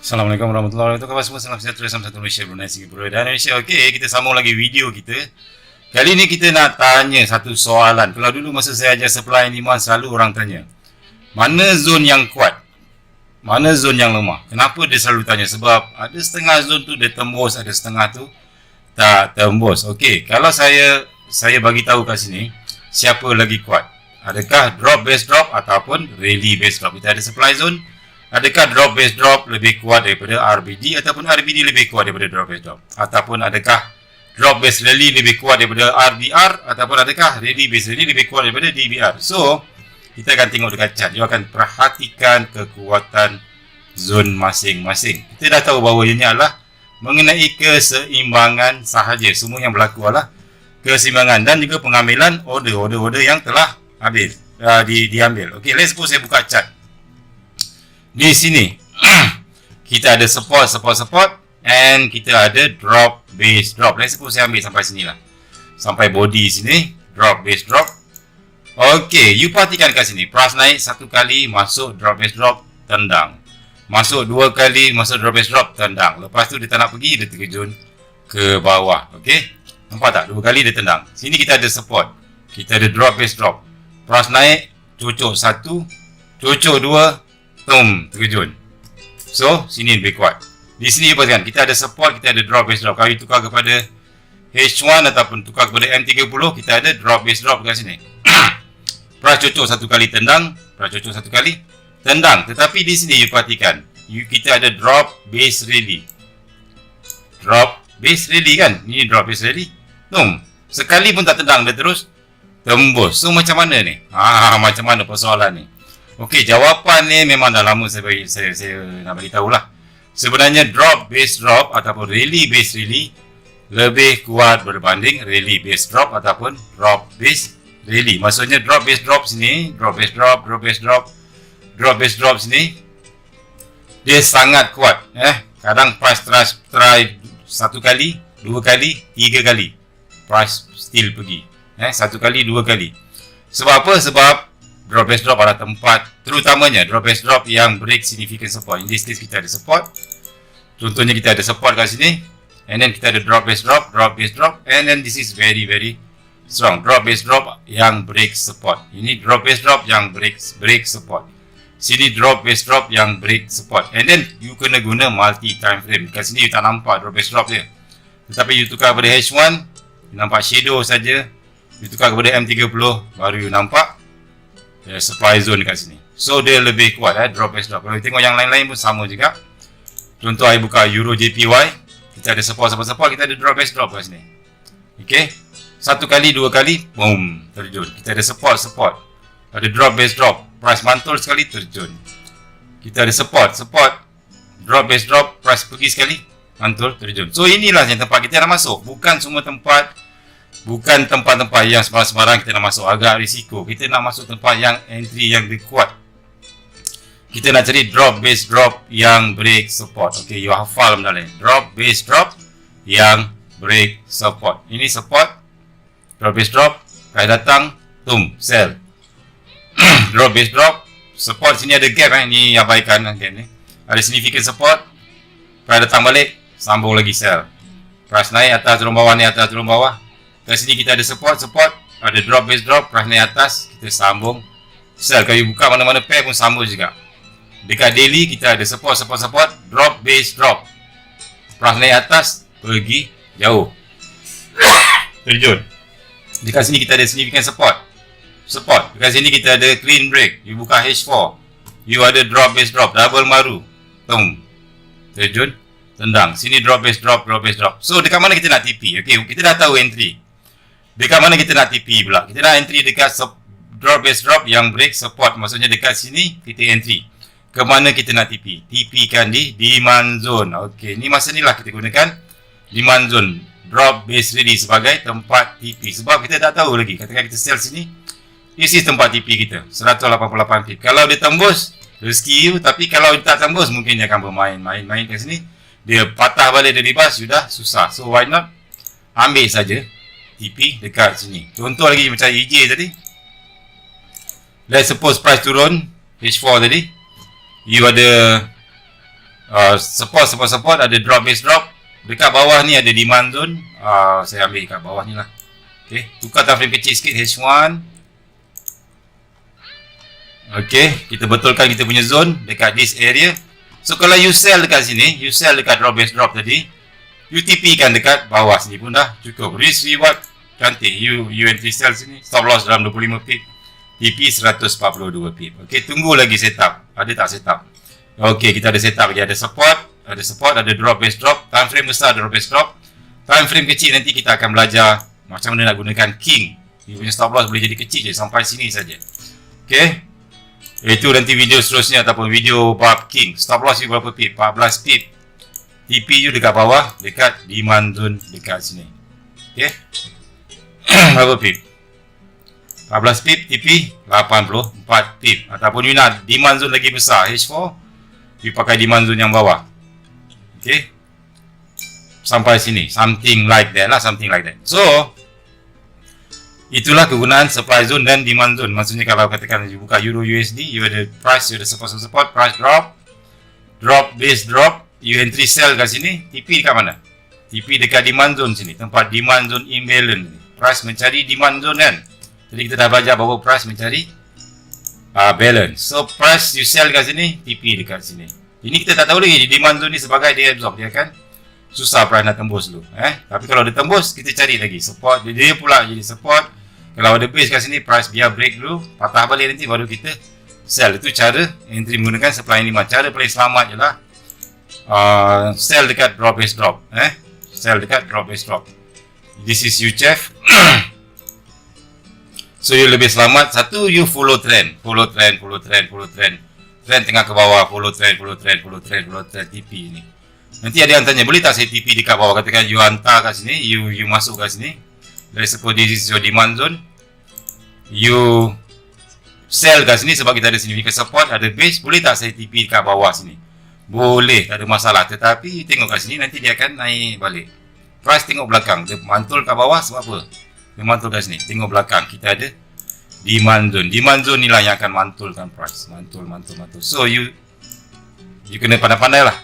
Assalamualaikum warahmatullahi wabarakatuh. Khabar semua, salam sejahtera, salam satu Malaysia, Brunei, Singapura dan Indonesia. Okey, kita sambung lagi video kita. Kali ni kita nak tanya satu soalan. Kalau dulu masa saya ajar supply and demand, selalu orang tanya, mana zon yang kuat? Mana zon yang lemah? Kenapa dia selalu tanya? Sebab ada setengah zon tu dia tembus, ada setengah tu tak tembus. Okey, kalau saya bagi tahu kat sini, siapa lagi kuat? Adakah drop base drop ataupun rally base drop? Kita ada supply zone. Adakah drop base drop lebih kuat daripada RBD ataupun RBD lebih kuat daripada drop base drop? Ataupun adakah drop base rally lebih kuat daripada RDR ataupun adakah rally base rally lebih kuat daripada DBR? So, kita akan tengok dekat chart. Dia akan perhatikan kekuatan zon masing-masing. Kita dah tahu bahawa ianya adalah mengenai keseimbangan sahaja. Semua yang berlaku adalah keseimbangan dan juga pengambilan order yang telah diambil. Okey, let's suppose saya buka chart. Di sini kita ada support and kita ada drop base drop. Let's suppose saya ambil sampai sini lah, sampai body sini, drop base drop. Okey, you perhatikan kat sini, price naik satu kali, masuk drop base drop, tendang. Masuk dua kali, masuk drop base drop, tendang. Lepas tu dia tak nak pergi, dia terjun ke bawah. Okey, nampak tak? Dua kali dia tendang. Sini kita ada support, kita ada drop base drop. Price naik, cocok satu, cocok dua, terjun. So, sini lebih kuat. Di sini perhatikan, kita ada support, kita ada drop base drop. Kalau tukar kepada H1 ataupun tukar kepada M30, kita ada drop base drop kat sini. Price cocok satu kali tendang, price cocok satu kali tendang. Tetapi di sini you perhatikan, kita ada drop base rally. Drop base rally kan? Ini drop base rally. Sekali pun tak tendang, dia terus tembus. So, macam mana ni? Macam mana persoalan ni? Okey, jawapan ni memang dah lama saya nak bagi tahulah. Sebenarnya drop base drop ataupun rally base rally lebih kuat berbanding rally base drop ataupun drop base rally. Maksudnya drop base drop sini, drop base drop, drop base drop, drop base drop sini, dia sangat kuat. Kadang price try satu kali, dua kali, tiga kali, price still pergi. Satu kali, dua kali. Sebab apa? Sebab drop base drop adalah tempat, terutamanya drop base drop yang break significant support. In this case kita ada support. Contohnya kita ada support kat sini, and then kita ada drop base drop, and then this is very strong. Drop base drop yang break support. Ini drop base drop yang break support. Sini drop base drop yang break support. And then you kena guna multi time frame. Kat sini you tak nampak drop base drop dia. Tetapi you tukar kepada H1, you nampak shadow saja. You tukar kepada M30, baru you nampak supply zone dekat sini. So dia lebih kuat drop base drop. Kalau tengok yang lain-lain pun sama juga. Contoh saya buka Euro JPY, kita ada support, kita ada drop base drop kat sini. Okey. Satu kali, dua kali, boom, terjun. Kita ada support. Ada drop base drop, price mantul sekali, terjun. Kita ada support, drop base drop, price pergi sekali, mantul, terjun. So inilah yang tempat kita nak masuk. Bukan semua tempat, bukan tempat-tempat yang sembarang-sembarang kita nak masuk, agak risiko. Kita nak masuk tempat yang entry yang lebih kuat. Kita nak cari drop base drop yang break support. Okay, you hafal benda ni. Drop base drop yang break support. Ini support, drop base drop, kaya datang, sell. Drop base drop, support sini ada gap ini abaikan gap ni. Ada significant support, kaya datang balik, sambung lagi sell. Price naik atas turun bawah, ni atas turun bawah. Kat sini kita ada support, ada drop base drop, price naik atas, kita sambung sell. Kalau you buka mana-mana pair pun sama juga. Dekat daily kita ada support, drop base drop, price naik atas, pergi jauh, terjun. Dekat sini kita ada significant support. Dekat sini kita ada clean break. You buka H4, you ada drop base drop, double maru, terjun, tendang. Sini drop base drop. So dekat mana kita nak TP? Okay, kita dah tahu entry. Dekat mana kita nak TP pula? Kita nak entry dekat drop base drop yang break support. Maksudnya dekat sini kita entry. Ke mana kita nak TP? TP kan di demand zone. Okey, ni masa ni lah kita gunakan demand zone, drop base rally sebagai tempat TP. Sebab kita tak tahu lagi. Katakan kita sell sini, this is tempat TP kita, 188 pip. Kalau dia tembus, rezeki you. Tapi kalau dia tak tembus, mungkin dia akan bermain kat sini. Dia patah balik dari bas, sudah susah. So why not ambil saja TP dekat sini. Contoh lagi macam EJ tadi. Let's suppose price turun H4 tadi, you ada support ada drop base drop. Dekat bawah ni ada demand zone. Saya ambil kat bawah ni lah. Okay, tukar time frame kecil sikit H1. Okay, kita betulkan kita punya zone dekat this area. So kalau you sell dekat sini, you sell dekat drop base drop tadi, you TP kan dekat bawah sini pun dah cukup. Risk reward cantik. You entry sell sini, stop loss dalam 25 pip, TP 142 pip. Okay, tunggu lagi setup. Ada tak setup? Okay, kita ada setup lagi. Ada support, ada drop base drop. Time frame besar drop base drop. Time frame kecil nanti kita akan belajar macam mana nak gunakan king. You punya stop loss boleh jadi kecil je sampai sini saja. Okay, itu nanti video seterusnya ataupun video bab king. Stop loss you berapa pip? 14 pip. TP you dekat bawah, dekat demand zone dekat sini. Okay, berapa pip? 14 pip, TP 84 pip. Ataupun you nak demand zone lagi besar, H4, you pakai demand zone yang bawah. Okay, sampai sini, something like that lah, something like that. So itulah kegunaan supply zone dan demand zone. Maksudnya kalau katakan you buka Euro USD, you ada price, you ada support, price drop, base drop, you entry sell kat sini, TP dekat mana? TP dekat demand zone sini, tempat demand zone imbalance. Price mencari demand zone kan. Jadi kita dah belajar bahawa price mencari balance. So price you sell kat sini, TP dekat sini. Ini kita tak tahu lagi demand zone ni sebagai dia absorb, dia kan susah price nak tembus dulu. Tapi kalau dia tembus, kita cari lagi support, dia pula jadi support. Kalau ada base kat sini, price biar break dulu, patah balik nanti baru kita sell. Itu cara entry menggunakan supply ni. Cara paling selamat je lah sell dekat drop base drop. Sell dekat drop base drop. This is UCHF. So you lebih selamat. Satu, you follow trend. Trend tengah ke bawah, follow trend, TP ni. Nanti ada yang tanya, boleh tak saya TP dekat bawah? Katakan you hantar kat sini, you masuk kat sini. Let's suppose this is your demand zone. You sell kat sini sebab kita ada significant support, ada base. Boleh tak saya TP dekat bawah sini? Boleh, tak ada masalah. Tetapi you tengok kat sini, nanti dia akan naik balik. Price tengok belakang. Dia mantul kat bawah sebab apa? Dia mantul kat sini. Tengok belakang. Kita ada demand zone. Demand zone ni lah yang akan mantulkan price. Mantul. So you kena pandai-pandai lah.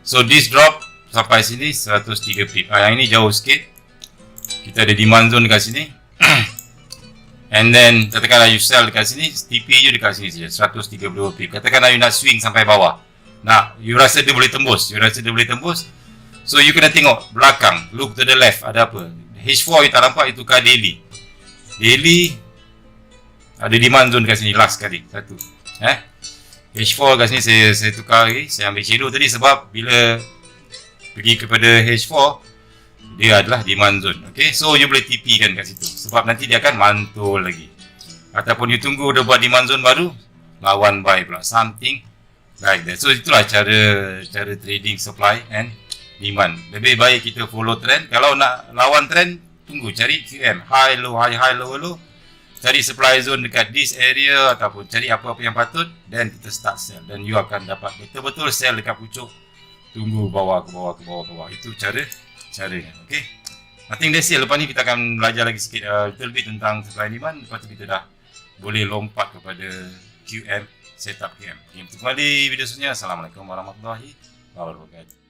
So this drop sampai sini 103 pip. Yang ini jauh sikit. Kita ada demand zone dekat sini. And then katakanlah you sell dekat sini, TP you dekat sini saja 132 pip. Katakanlah you nak swing sampai bawah. You rasa dia boleh tembus. So you kena tengok belakang. Look to the left. Ada apa? H4 you tak nampak, itu tukar daily. Ada demand zone dekat sini last kali. Satu. H4 kat sini saya tukar lagi. Saya ambil shadow tadi sebab bila pergi kepada H4, dia adalah demand zone. Okay, so you boleh TP kan kat situ. Sebab nanti dia akan mantul lagi. Ataupun you tunggu dia buat demand zone baru, lawan buy pula. Something like that. So itulah cara trading supply and demand. Lebih baik kita follow trend. Kalau nak lawan trend, tunggu, cari QM. High, low, low. Cari supply zone dekat this area ataupun cari apa-apa yang patut, dan kita start sell. Dan you akan dapat betul-betul sell dekat pucuk. Tunggu bawah ke bawah. Itu caranya. Okay. Nothing that's it. Lepas ni kita akan belajar lagi sikit little bit tentang supply demand. Lepas tu kita dah boleh lompat kepada QM, setup QM. Kita kembali video seterusnya. Assalamualaikum warahmatullahi wabarakatuh.